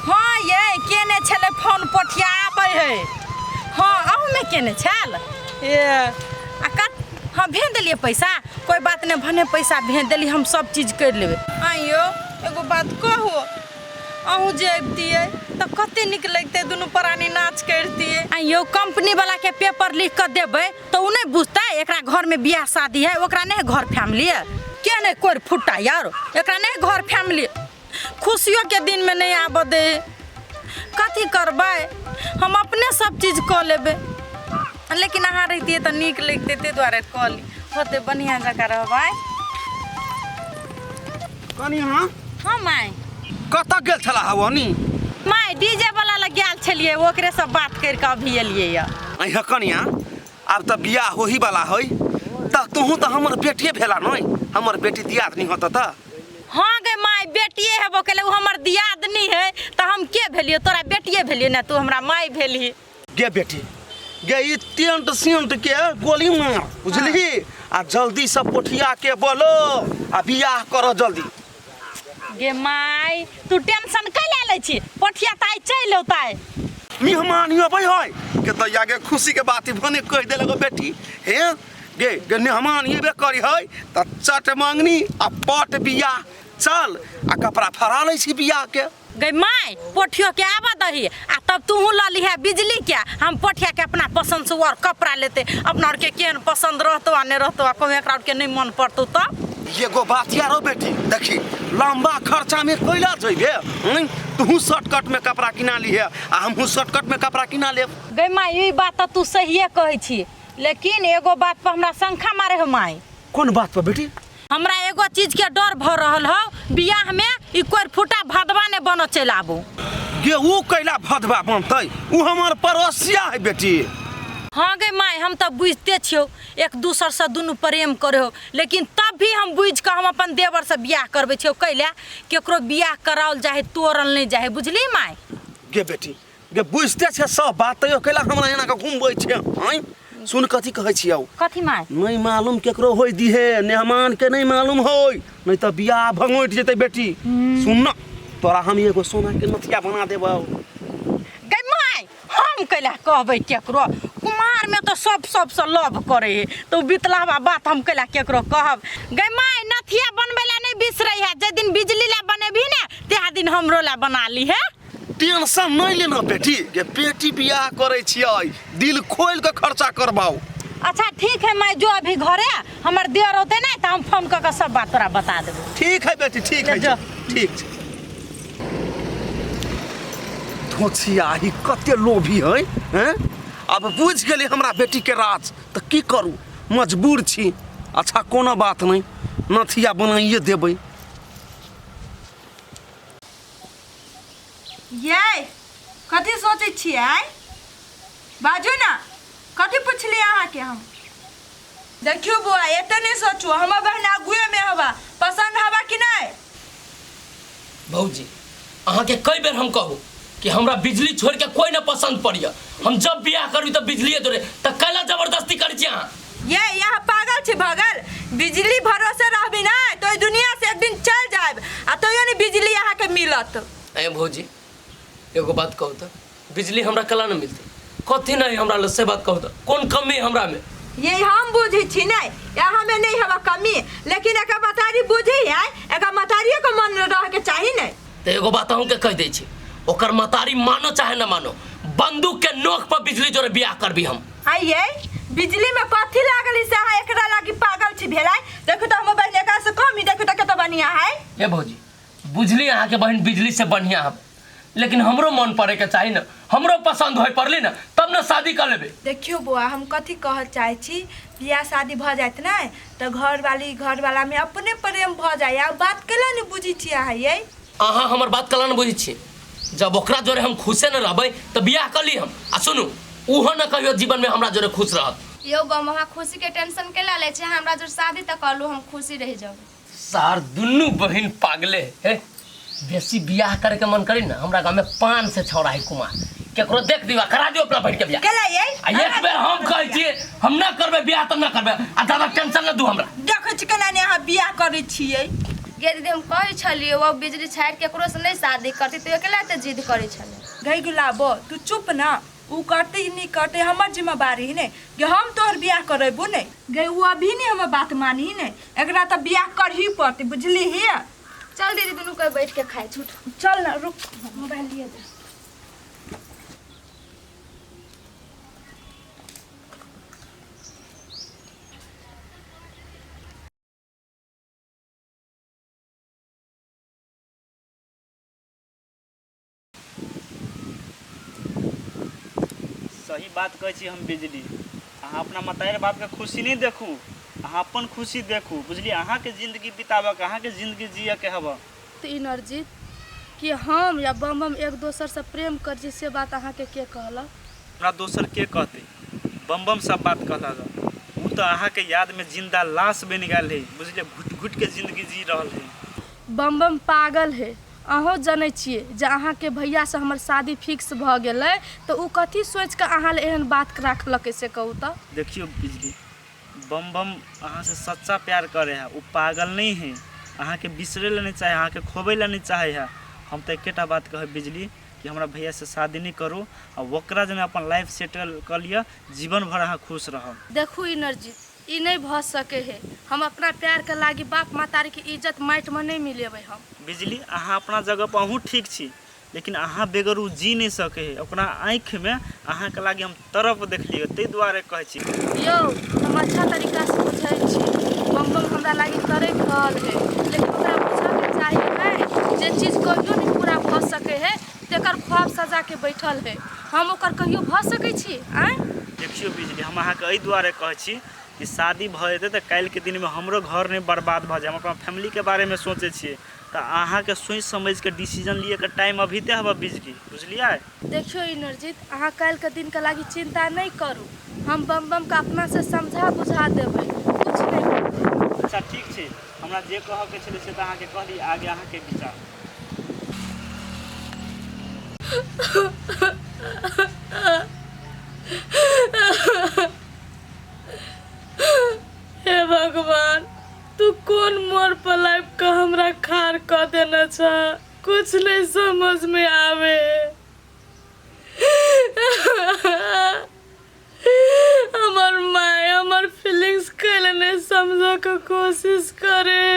हाँ ये केने छले फोन पठिया आबै है। हाँ अहू में केने छल ये आ कत हाँ भेज दिलिए पैसा कोई बात नहीं भने पैसा भेज दिली हम सब चीज कर लेबे। आइयो एगो बात कहू अहू जे अबतिए तो कते निक लगते दुनू प्राणी नाच करतिए। आइयो कंपनी वाला के पेपर लिख कर देबे तो उ नहीं बुझता एकरा घर में बियाह शादी है ओकरा नहीं घर फैमिली है क्या नहीं कोई फुट्टा यार एकरा नहीं घर फैमिली खुशियों के दिन में नहीं आब दे कथी करबै हम अपने सब चीज कर लेबे लेकिन अहाँ रहती तो निक लगते ते द्वारे कह ली होते बढ़िया जगह रहबै। कनिया हाँ माय कत गेल छला हवनी माय डीजे वाला लग गेल छलिए ओकरे सब बात कर के अभी एलिए या अइहा कनिया अब त बियाह होही वाला है त तू तो हमर बेटिए भेला नहीं हमर बेटी दियाद नहीं होता त हाँ गे माय बेटिए हेबो केले उ हमर दियादनी है तो हम के भेलिए तोरा बेटिए भेलिए ना तू हमरा माय भेली गे बेटी गे ई टेंट सेंट के गोली मार बुझली आ जल्दी से पोठिया के बोलो आ बियाह करो जल्दी। गे माय तू टेंशन कै ले छी पोठिया ताई चल औताई मेहमान अबै है के त आगे खुशी के बात भने कह देले गो बेटी हे गे गे मेहमान ये करी है त चट मांगनी आ पट बियाह चल आ कपड़ा फरा ले छी बियाह के। गे माय पोठियो के आवा दही आ तब तू ल ली है बिजली क्या हम पोठिया के अपना पसंद से और कपड़ा लेते अपना और के केन पसंद रहतो आ नहीं रहतो आ कोई एकरा के नहीं मन पड़तो तो एगो बात यारो बेटी देखी लंबा खर्चा में कोइला जइबे तू शॉर्टकट में कपड़ा किना ली है आ हम शॉर्टकट में कपड़ा किना लेब। गे माय ई बात तो तू सहिए कहै छी लेकिन एगो बात पर हमरा शंका मारे हो माय। कौन बात पर बेटी? हमरा एगो चीज के डर भ रहल हो बियाह में ई कोई फुटा भदवा ने बनो चल आबू गे ऊ कैला भदवा बनतै ऊ हमर पड़ोसिया है बेटी। हाँ गे माय हम तो बुझते छियो एक दूसर से दुनू प्रेम करे हो लेकिन तब भी हम बुझ के हम अपन देवर से बियाह करबे छियो कैला केकरो बियाह कराओल जाए तोरल नहीं जाए बुझली माय। गे बेटी गे बुझते छे सब बात तो कैला हमरा एना के घुमबै छे हैं सुन कथी कहै छियौ कथी माय नहीं मालूम केकरो होई दिहे मेहमान के नहीं मालूम होई नहीं तो बियाह भंगोट जेतै बेटी। सुन न तोरा हम एगो सोना के नथिया बना देबौ। गे माय हम कैला कहबै केकरो कुमार में तो सब से लव करे है तो बितलावा बात हम कैला केकरो कहब। गे माय नथिया बनबे ला नहीं बिसरै है जे दिन बिजली ला बनेबी ने तेहा दिन हमरो ला बना ली है। टेंशन नहीं लेना बेटी गे बेटी बियाह करे छियै दिल खोल के खर्चा करबाओ। अच्छा ठीक है मैं जो अभी घरे हमर देर होते ना तो हम फोन करके सब बात तोरा बता देबो। ठीक है बेटी ठीक है जो। ठीक छै। धोछिया ही कते लोभी है हैं अब बुझ गेली हमरा बेटी के राज तो की करू मजबूर छी। अच्छा कोनो बात नहीं नथिया बनाइए देबै। ये कथी सोचे छियै बाजू ना कथी पूछली अहाँ के हम देखियो बुआ एते नहीं सोचू हमर बहन आगुए में हवा पसंद हवा कि नहीं। भौजी अहाँ के कई बेर हम कहू कि हमरा बिजली छोड़ के कोई ना पसंद पड़िया हम जब बियाह करबी तब बिजलिए दोरे त कैला जबरदस्ती करै छी अहाँ। ये यहाँ पागल छी भगल बिजली भरोसे रहबी ना तो ई दुनिया से एक दिन चल जाब आ तो ये बिजली यहाँ के मिलत। ए भौजी एगो बात कहू तो बिजली हमरा कला न मिलते कथी नहीं हमरा ल से बात कहू तो कौन कमी हमरा में ये हम बुझी छी नहीं यहाँ में नहीं हवा कमी लेकिन एक मतारी बुझी है एक मतारियों को मन रह के चाहिए नहीं। तो एगो बात अहूँ के कह दै छी ओकर मतारी मानो चाहे न मानो बंदूक के नोक पर बिजली जोरे बियाह करबी हम। आइए बिजली में कथी लागल से अहाँ एकरा लागी पागल छी भेलै देखो तो हम बहन एकरा से कमी देखो तो कत बढ़िया है। ए भौजी बुझली अहाँ के बहन बिजली से बढ़िया हम लेकिन हमरो मन पड़े के चाहिए ना हमरो पसंद होय पड़ली ना तब ना शादी कर लेबे। देखियो बुआ हम कथी कहल चाहे छी बियाह शादी भ जात ना तो घर वाला में अपने प्रेम भ जाए आ बात केला नहीं बुझी छी अहाँ ये अहाँ हमर बात कला न बुझी छी जब ओकरा जोरे हम खुशे न रहबै तो बियाह कर ली हम आ सुनू उहो न कहियो जीवन में हमरा जोरे खुश रहत। यो गम वहाँ खुशी के टेंशन केला ले छे हमरा जो शादी तक करलू हम खुशी रह जाब। सार दुन्नू बहिन पागले है बेसी बियाह करे के मन करी ना हमरा गांव में 5 से छौड़ा है कुमार केकरो देख दीवा करा दियो अपना बहिन के बियाह केला ये आ एक बेर हम कहै छी हम ना करबे बियाह त ना करबे आ दादा टेंशन न दू हमरा देखै छी केना ने अहाँ बियाह करै छियै गे दीदी हम कहै छलिए वो बिजली छाड़ केकरो से नहीं शादी करती तो अकेला ते जिद करे छले। गई गुलाबो तू चुप ना, उ करते ही नहीं करते हमर जिम्मेवारी ही नहीं कि हम तोहर बियाह करेबू नहीं। गई वो अभी नहीं हमर बात मानी ही नहीं, एकरा तो बियाह कर ही पड़ती, बुझली ही। चल दीदी दोनों कोई बैठ के खाए झूठ। चल ना रुक। मोबाइल लिए दे। सही बात कहै छी हम बिजली। अहाँ अपना मतायर बाप के खुशी नहीं देखू, अहाँ अपन खुशी देखू, बुझली। अहाँ के जिंदगी बिताबक, अहाँ के जिंदगी जिये के हब। तो इनरजीत कि हम या बम एक दोसर से प्रेम कर जी से बात अहाँ के कहला? हमरा दोसर के कहते, बम सब बात कहला। उ तो अहाँ के याद में जिंदा लाश बन गल है, बुझलिए। घुट घुट के जिंदगी जी रहल है। बम पागल है। अहों जानै छिए जे अहाँ के भैया से हमर शादी फिक्स भ गेलै तो उ कथी सोच के अहाँ ले एहन बात राखलकै से कहू तो। देखियो बिजली, बम अहाँ से सच्चा प्यार करे है, उ पागल नहीं है। अहाँ के बिसरे ला नहीं चाहे, अहाँ के खोबे ला नहीं चाहे है। हम तो एकेटा बात कहे बिजली कि हमरा भैया से शादी नहीं करू और ओकरा जने अपन लाइफ सेटल कर लिया, जीवन भर अहाँ खुश रहो। देखू इनरजीत ई नहीं भ सके है। हम अपना प्यार के लागी बाप मातारी की इज्जत माटि में नहीं मिलेबै हम। बिजली अहाँ अपना जगह पर अहूँ ठीक छी, लेकिन अहाँ बेगर उ जी नहीं सके है। ओकरा आँख में अहाँ के लागी हम तरफ देखलिए, ताहि दुआरे कहै छी। यो हम अच्छा तरीका से बुझै छी, बम हमरा लागी करे कहल है, लेकिन ओकरा बुझे के चाहिए नहीं जे चीज कहियो नहीं पूरा भ सके है तेकर ख्वाब सजा के बैठल है। हम ओकर कहियो भ सकै छी? आँय देखियो बिजली, हम अहाँ के एहि दुआरे कहै छी कि शादी भ जेतै तऽ काल्हि के दिन में हमरो घर नहीं बर्बाद भ जाए। हम अपना फैमिली के बारे में सोचे छियै, तो अहाँ के सोच समझ के डिसीजन लिए के टाइम अभी ते हवा बिजली, बुझलिए। देखियो इनरजीत अहाँ काल्हि के दिन के लागी चिंता नहीं करू, हम बम के अपना से समझा बुझा देबै, कुछ नहीं होतै। अच्छा ठीक छै, हमरा जे कह के छलै से तऽ अहाँ के कहली, आगे अहाँ के विचार। हे भगवान तू कौन मोर पर लाइफ का हमरा खार कर देना छ, कुछ नहीं समझ में आवे। हमार माय हमार फीलिंग्स कैले नहीं समझ के कोशिश करे।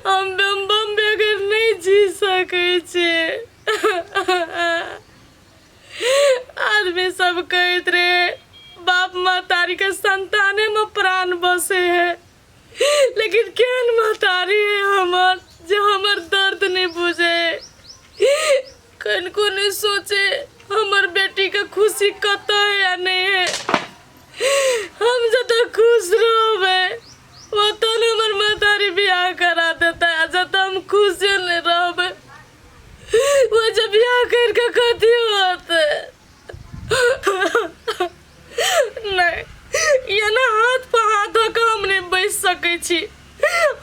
हम बम बगैर नहीं जी सके छे। आदमी सब कहत रे बाप महतारी के संताने में प्राण बसे है, लेकिन केहन महतारी है हमर जो हमर दर्द नहीं बुझे, कनको नहीं सोचे हमर बेटी के खुशी कत है या नहीं है। हम जब खुश रहबे वो तो हमर महतारी बियाह करा देता है, जब हम खुश नहीं रहबे वो जब बियाह करके कथी होते। नहीं ये ना हाथ पर हाथ धोकर हम नहीं बैठ सके छी।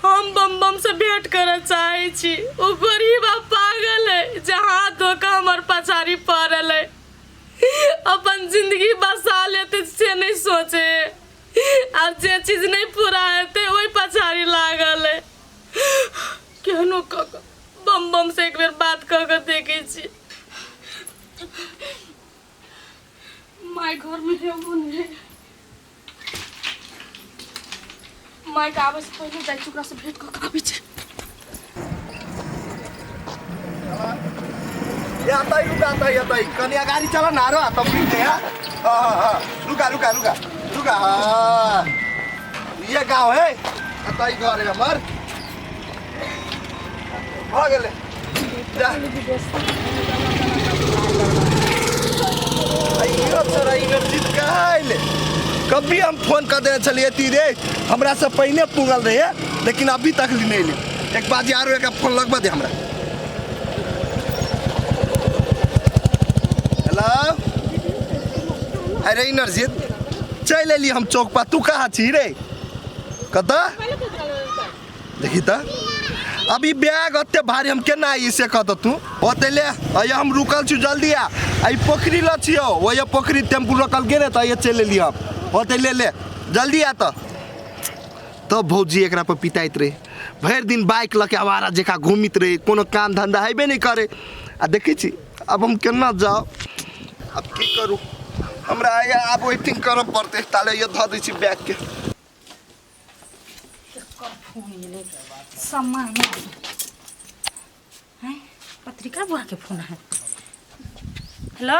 हम बम से भेंट करे चाहे छी, वो गरीब आ पागल है जे हाथ धोकर हमार पछाड़ी पड़ल है। अपन जिंदगी बसा लेते से नहीं सोचे, और जे चीज नहीं पूरा हेते वही पछाड़ी लागल है। केहनो कक बम से एक बेर बात कह के देखे छी। माय घर में है वो नहीं, माय का आवे से पहले जाई चुकरा से भेंट कर आबे छे। याताई कन्या गाड़ी चला ना रो तब पीते हैं। रुका हाँ, ये गाँव है, याताई घर है हमार। हो गेले जा आइयो छोरा इनरजीत काइले कभी हम फोन कर देने चलिए तीरे हमरा से पहले पुगल रहे, लेकिन अभी तक नहीं ले। एक बार यारो एक फोन लगवा दे हमरा। हेलो अरे इनरजीत चल एली हम चौक पर, तू कहाँ छी रे? कता देखी त अभी बैग अत्ते भारी हम केना आई से कहत तू ओते ले अय हम रुकल छु, जल्दी आ। आई पोखरी ल छियो, वो ये पोखरी टेम्पू रोकल गेले त ये चल एली हम ओते ले जल्दी आ। तो भौजी एकरा पर पिटाइत रे, भरि दिन बाइक लके आवारा जेका घूमित रहे, कोनो काम धंधा हेबे नहीं करे। आ देखै छी अब हम केना जाओ, अब की करूँ, हमरा अब वेटिंग करऽ पड़तै। ताले ये धऽ दै छी बैग के। सामान है, पत्रिका बुआ के फोन है। हेलो,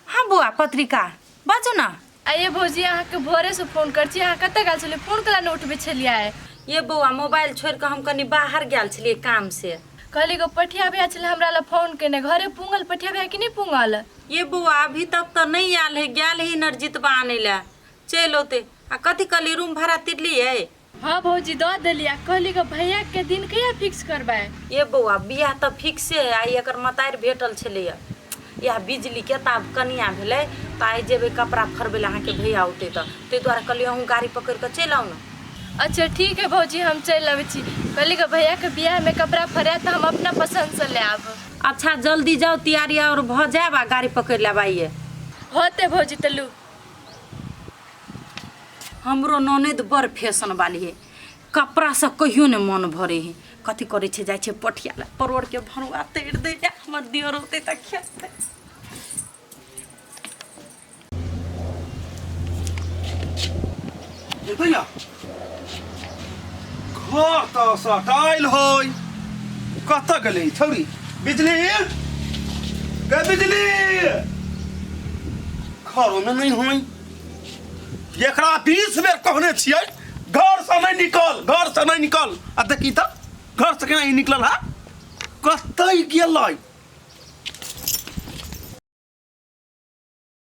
हाँ बुआ पत्रिका बाजू ना। आइए भौजी अहाँके भोरे से फोन कर छी, अहाँ कतऽ गेल छलियै, फोन कला नहि उठबै छलियै। ये बउआ मोबाइल छोड़ के हम कनी बाहर गेल छलियै काम से। कहली गो पठिया भैया छलै हमरा ला फोन केने, घरे पुंगल पठिया भैया कि नहीं पुंगल? ये बउआ अभी तक तो नहीं आयल है, गेल ही नरजितबा आने ला, चल होते। आ कथी कहली रूम भाड़ा तिरली है? हाँ भौजी दऽ देलिया, कहली गो भैया के दिन कहिया फिक्स करबै? ये बउआ बियाह तो फिक्से है, आई एकर मतार भेटल छलैया, यह बिजली के ताब कनिया भेलै तो आई जेबै कपड़ा फरबै ला अहाँके भैया औते तो ताहि दुआरे कहलियै अहूँ गाड़ी पकड़ के चलि आउ ना। अच्छा ठीक है भौजी हम चलि अबै छी। कहली गो भैया के बियाह में कपड़ा फरे तो हम अपना पसंद से ले आब। अच्छा जल्दी जाओ, तैयारी और भ जाएब आ गाड़ी पकड़ लेब। आइए होते भौजी तलू। हमरो ननद बड़ फैशन वाली है, कपड़ा से कहियो ने मन भरे है। कथी करे छे, जाय छे पठिया ला परोड़ के भरुआ तैर दे, हमर दियर होते त खेते। भैया घर तो सटाइल होय, कतऽ गेलै छौरी? बिजली के बिजली घरों में नहीं होई। एकरा 20 बेर कहने छियै घर से नहीं निकल, घर से नहीं निकल। आ देखी त घर से केना निकलल है, कतऽ गेलै?